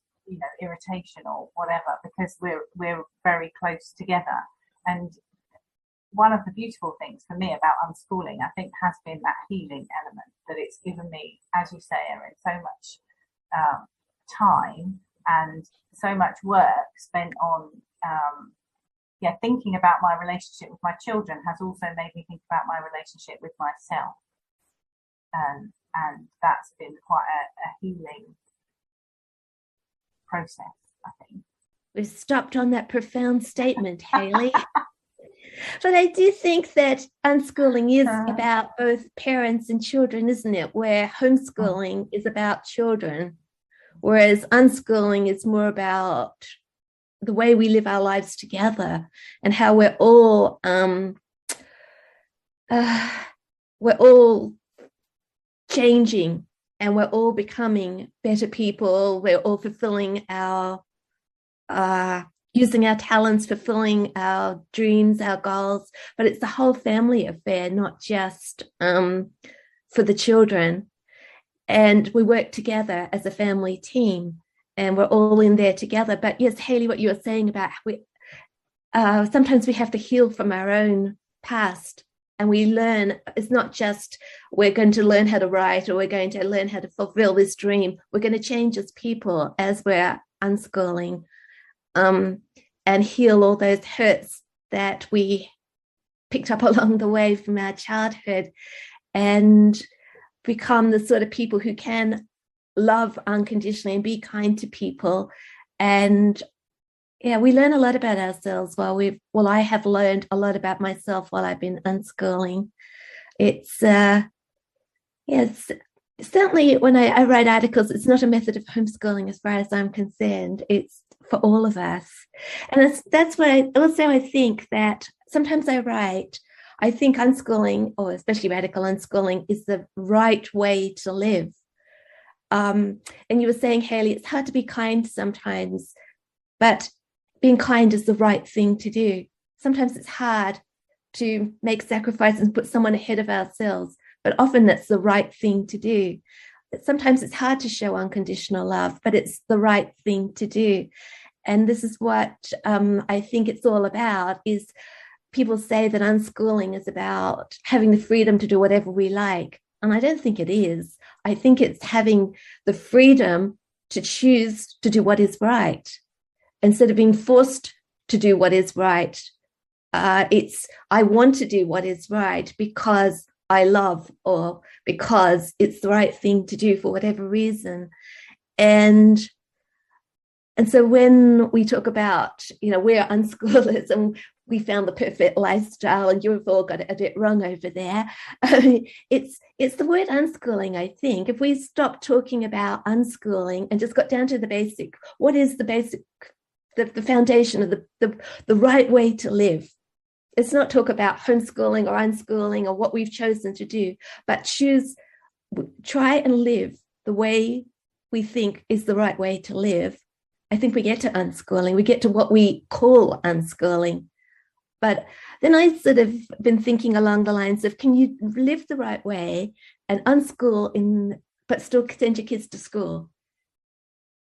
irritation or whatever, because we're very close together. And one of the beautiful things for me about unschooling, I think, has been that healing element, that it's given me, as you say, Erin, so much time and so much work spent on thinking about my relationship with my children has also made me think about my relationship with myself, and that's been quite a healing process, I think. We've stopped on that profound statement, Hayley. But I do think that unschooling is about both parents and children, isn't it? Where homeschooling is about children, whereas unschooling is more about the way we live our lives together and how we're all changing, and we're all becoming better people. We're all fulfilling our using our talents, fulfilling our dreams, our goals, but it's the whole family affair, not just for the children. And we work together as a family team, and we're all in there together. But yes, Hayley, what you were saying about sometimes we have to heal from our own past, and we learn. It's not just we're going to learn how to write, or we're going to learn how to fulfill this dream. We're going to change as people as we're unschooling. And heal all those hurts that we picked up along the way from our childhood, and become the sort of people who can love unconditionally and be kind to people. And we learn a lot about ourselves I have learned a lot about myself while I've been unschooling. It's certainly when I write articles, it's not a method of homeschooling as far as I'm concerned. It's for all of us. And that's why I think that sometimes I think unschooling, or especially radical unschooling, is the right way to live. And you were saying, Hayley, it's hard to be kind sometimes, but being kind is the right thing to do. Sometimes it's hard to make sacrifices and put someone ahead of ourselves, but often that's the right thing to do. Sometimes it's hard to show unconditional love, but it's the right thing to do. And this is what I think it's all about, is people say that unschooling is about having the freedom to do whatever we like. And I don't think it is. I think it's having the freedom to choose to do what is right, instead of being forced to do what is right. I want to do what is right because I love, or because it's the right thing to do for whatever reason. And so when we talk about, we're unschoolers and we found the perfect lifestyle, and you've all got it a bit wrong over there. It's the word unschooling, I think. If we stop talking about unschooling and just got down to the basic, what is the basic, the foundation of the right way to live? Let's not talk about homeschooling or unschooling or what we've chosen to do, but try and live the way we think is the right way to live. I think we get to unschooling. We get to what we call unschooling. But then I sort of been thinking along the lines of, can you live the right way and unschool but still send your kids to school?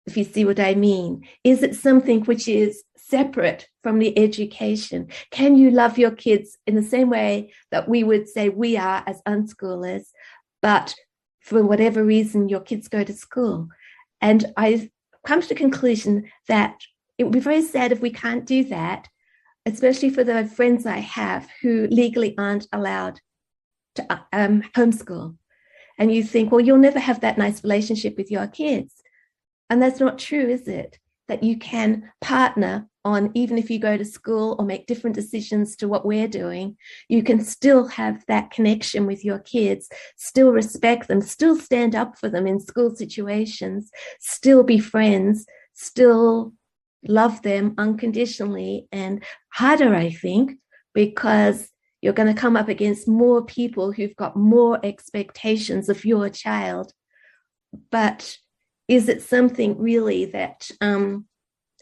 If you see what I mean. Is it something which is separate from the education? Can you love your kids in the same way that we would say we are as unschoolers, but for whatever reason your kids go to school? And I've come to the conclusion that it would be very sad if we can't do that, especially for the friends I have who legally aren't allowed to homeschool. And you think, well, you'll never have that nice relationship with your kids. And that's not true, is it? That you can partner on, even if you go to school or make different decisions to what we're doing, you can still have that connection with your kids, still respect them, still stand up for them in school situations, still be friends, still love them unconditionally. And harder, I think, because you're going to come up against more people who've got more expectations of your child. But is it something really that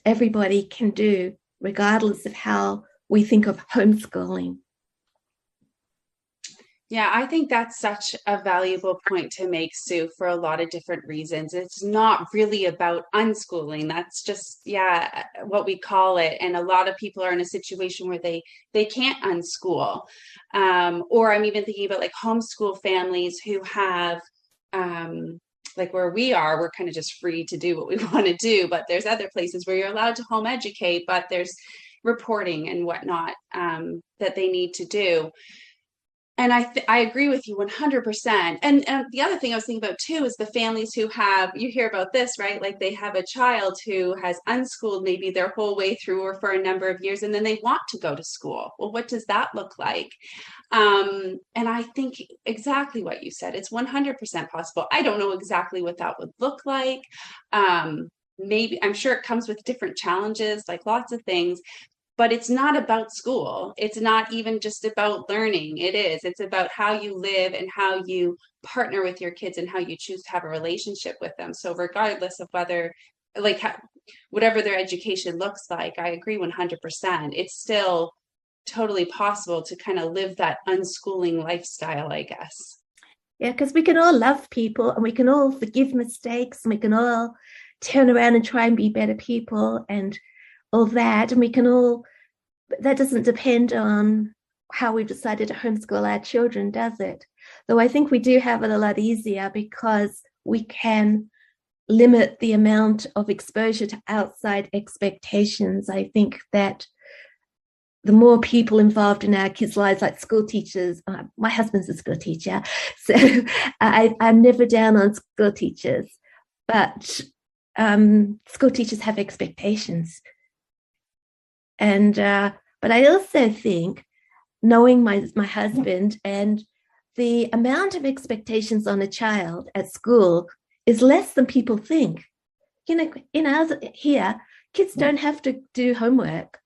everybody can do, regardless of how we think of homeschooling? Yeah, I think that's such a valuable point to make, Sue, for a lot of different reasons. It's not really about unschooling. That's just, what we call it. And a lot of people are in a situation where they can't unschool. Or I'm even thinking about like homeschool families who have, like where we are, we're kind of just free to do what we want to do. But there's other places where you're allowed to home educate, but there's reporting and whatnot that they need to do. And I agree with you 100%. And the other thing I was thinking about too is the families who have, you hear about this, right? Like they have a child who has unschooled maybe their whole way through or for a number of years, and then they want to go to school. Well, what does that look like? And I think exactly what you said. It's 100% possible. I don't know exactly what that would look like. Maybe, I'm sure it comes with different challenges, like lots of things. But it's not about school. It's not even just about learning. It's about how you live and how you partner with your kids and how you choose to have a relationship with them. So regardless of whether, like, whatever their education looks like, I agree 100%. It's still totally possible to kind of live that unschooling lifestyle, I guess. Yeah, because we can all love people and we can all forgive mistakes and we can all turn around and try and be better people and all that. And we can all, that doesn't depend on how we've decided to homeschool our children, does it? Though I think we do have it a lot easier because we can limit the amount of exposure to outside expectations. I think that the more people involved in our kids' lives, like school teachers, my husband's a school teacher, so I'm never down on school teachers, but school teachers have expectations. And but I also think, knowing my husband, and the amount of expectations on a child at school is less than people think. You know, in ours here, kids don't have to do homework.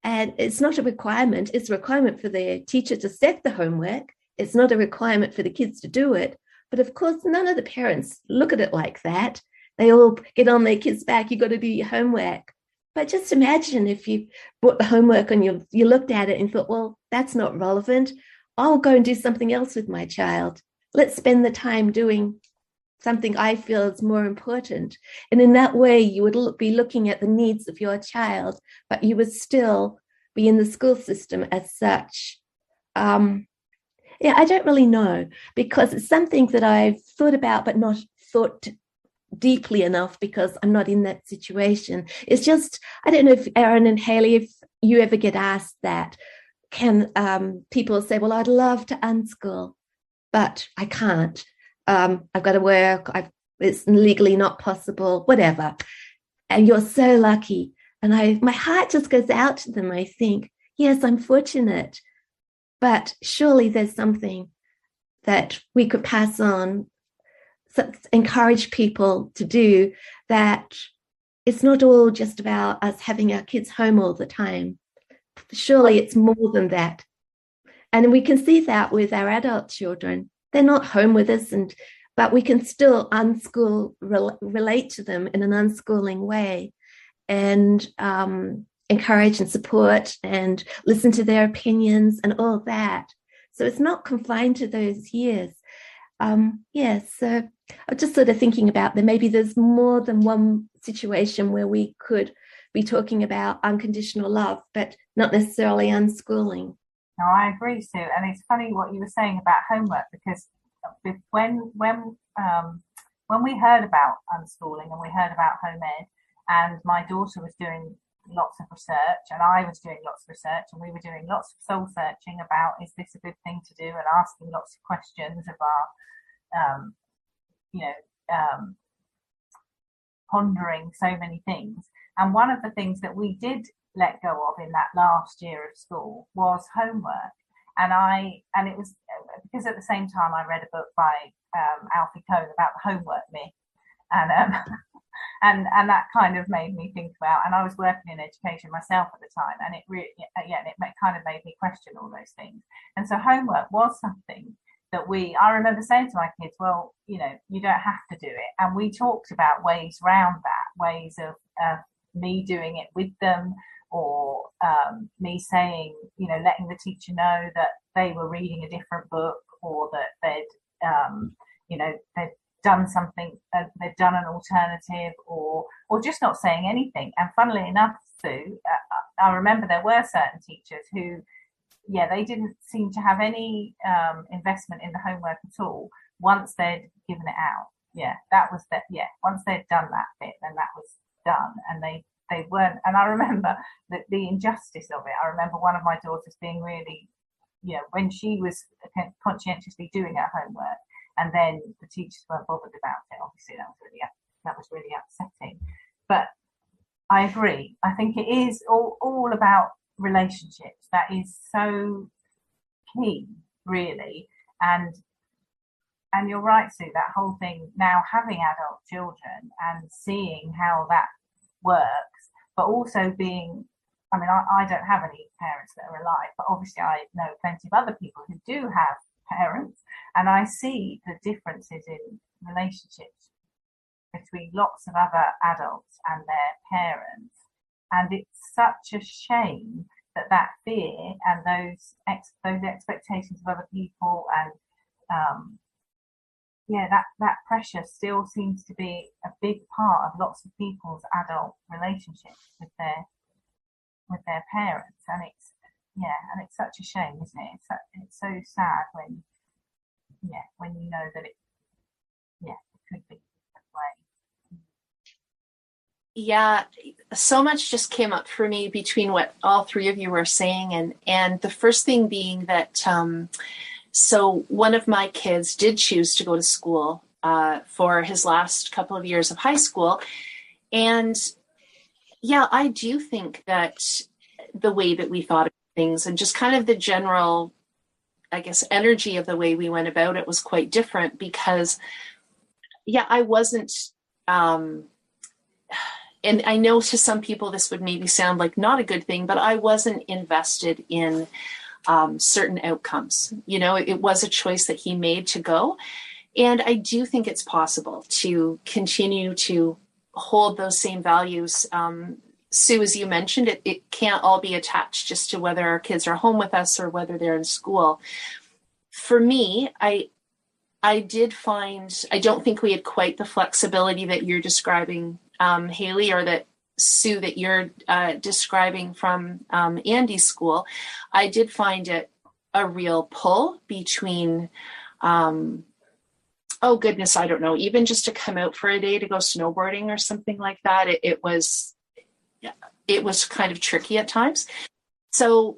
And it's not a requirement. It's a requirement for the teacher to set the homework. It's not a requirement for the kids to do it. But of course, none of the parents look at it like that. They all get on their kids' back. You got to do your homework. But just imagine if you brought the homework and you looked at it and thought, well, that's not relevant. I'll go and do something else with my child. Let's spend the time doing something I feel is more important. And in that way, you would be looking at the needs of your child, but you would still be in the school system as such. I don't really know, because it's something that I've thought about, but not thought deeply enough because I'm not in that situation. It's just, I don't know if Aaron and Haley, if you ever get asked that, can people say, well, I'd love to unschool, but I can't. I've got to work. It's legally not possible, whatever. And you're so lucky. And my heart just goes out to them. I think, yes, I'm fortunate, but surely there's something that we could pass on, encourage people to do, that it's not all just about us having our kids home all the time. Surely it's more than that. And we can see that with our adult children. They're not home with us, but we can still relate to them in an unschooling way, and encourage and support and listen to their opinions and all that. So it's not confined to those years. So I'm just sort of thinking about that maybe there's more than one situation where we could be talking about unconditional love, but not necessarily unschooling. No, I agree, Sue. And it's funny what you were saying about homework, because when we heard about unschooling and we heard about home ed, and my daughter was doing lots of research, and I was doing lots of research, and we were doing lots of soul searching about, is this a good thing to do, and asking lots of questions of our pondering so many things. And one of the things that we did let go of in that last year of school was homework. And it was because at the same time I read a book by Alfie Kohn about the homework myth, and and that kind of made me think about, and I was working in education myself at the time, and it really, it kind of made me question all those things. And so homework was something that I remember saying to my kids, well, you don't have to do it. And we talked about ways around that, ways of me doing it with them, or me saying, letting the teacher know that they were reading a different book, or that they'd done something, they'd done an alternative, or just not saying anything. And funnily enough, Sue, I remember there were certain teachers who, they didn't seem to have any investment in the homework at all once they'd given it out. Once they'd done that bit, then that was done, and they weren't. And I remember that the injustice of it. I remember one of my daughters being really, when she was conscientiously doing her homework, and then the teachers weren't bothered about it. Obviously, that was really upsetting. But I agree. I think it is all about relationships. That is so key, really. And you're right, Sue, that whole thing, now having adult children and seeing how that works, but also being, I don't have any parents that are alive, but obviously I know plenty of other people who do have parents, and I see the differences in relationships between lots of other adults and their parents. And it's such a shame that fear and those expectations of other people, and that pressure still seems to be a big part of lots of people's adult relationships with their parents. And it's such a shame, isn't it? It's so sad when you know that it could be that way. Yeah, so much just came up for me between what all three of you were saying, and the first thing being that so one of my kids did choose to go to school for his last couple of years of high school, and I do think that the way that we thought of things and just kind of the general, I guess, energy of the way we went about it was quite different, because I wasn't and I know to some people this would maybe sound like not a good thing, but I wasn't invested in certain outcomes. It was a choice that he made to go. And I do think it's possible to continue to hold those same values. Sue, as you mentioned, it can't all be attached just to whether our kids are home with us or whether they're in school. For me, I did find, I don't think we had quite the flexibility that you're describing, Haley, or that Sue, that you're describing from Andy's school. I did find it a real pull between, oh goodness, I don't know, even just to come out for a day to go snowboarding or something like that. It was kind of tricky at times. So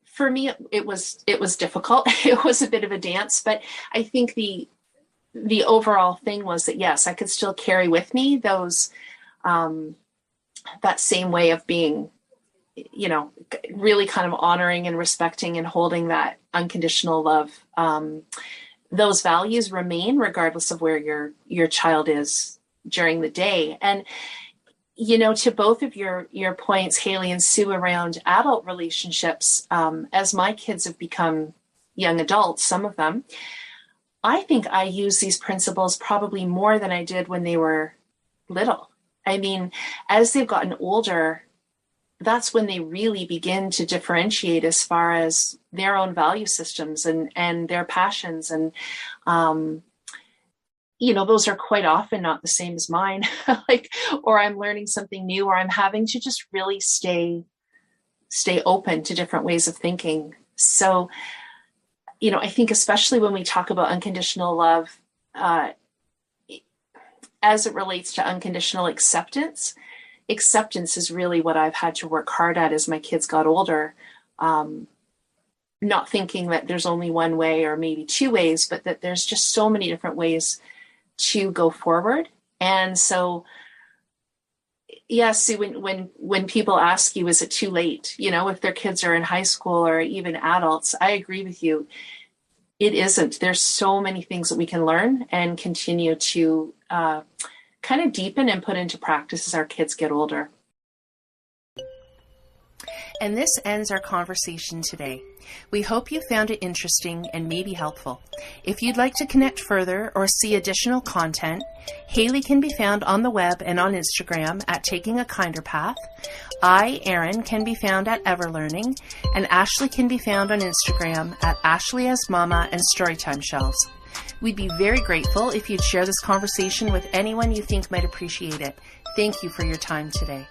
for me, it was difficult. It was a bit of a dance, but I think the overall thing was that, yes, I could still carry with me those, that same way of being, really kind of honoring and respecting and holding that unconditional love. Those values remain regardless of where your child is during the day. And, to both of your points, Haley and Sue, around adult relationships, as my kids have become young adults, some of them, I think I use these principles probably more than I did when they were little. I mean, as they've gotten older, that's when they really begin to differentiate as far as their own value systems and their passions. And, those are quite often not the same as mine, or I'm learning something new, or I'm having to just really stay open to different ways of thinking. So, I think especially when we talk about unconditional love, as it relates to unconditional acceptance, acceptance is really what I've had to work hard at as my kids got older. Not thinking that there's only one way or maybe two ways, but that there's just so many different ways to go forward. And so, yes, when people ask you, is it too late? You know, if their kids are in high school or even adults, I agree with you. It isn't. There's so many things that we can learn and continue to kind of deepen and put into practice as our kids get older. And this ends our conversation today. We hope you found it interesting and maybe helpful. If you'd like to connect further or see additional content, Haley can be found on the web and on Instagram at Taking a Kinder Path. I, Erin, can be found at Everlearning, and Ashley can be found on Instagram at Ashley as Mama and Storytime Shelves. We'd be very grateful if you'd share this conversation with anyone you think might appreciate it. Thank you for your time today.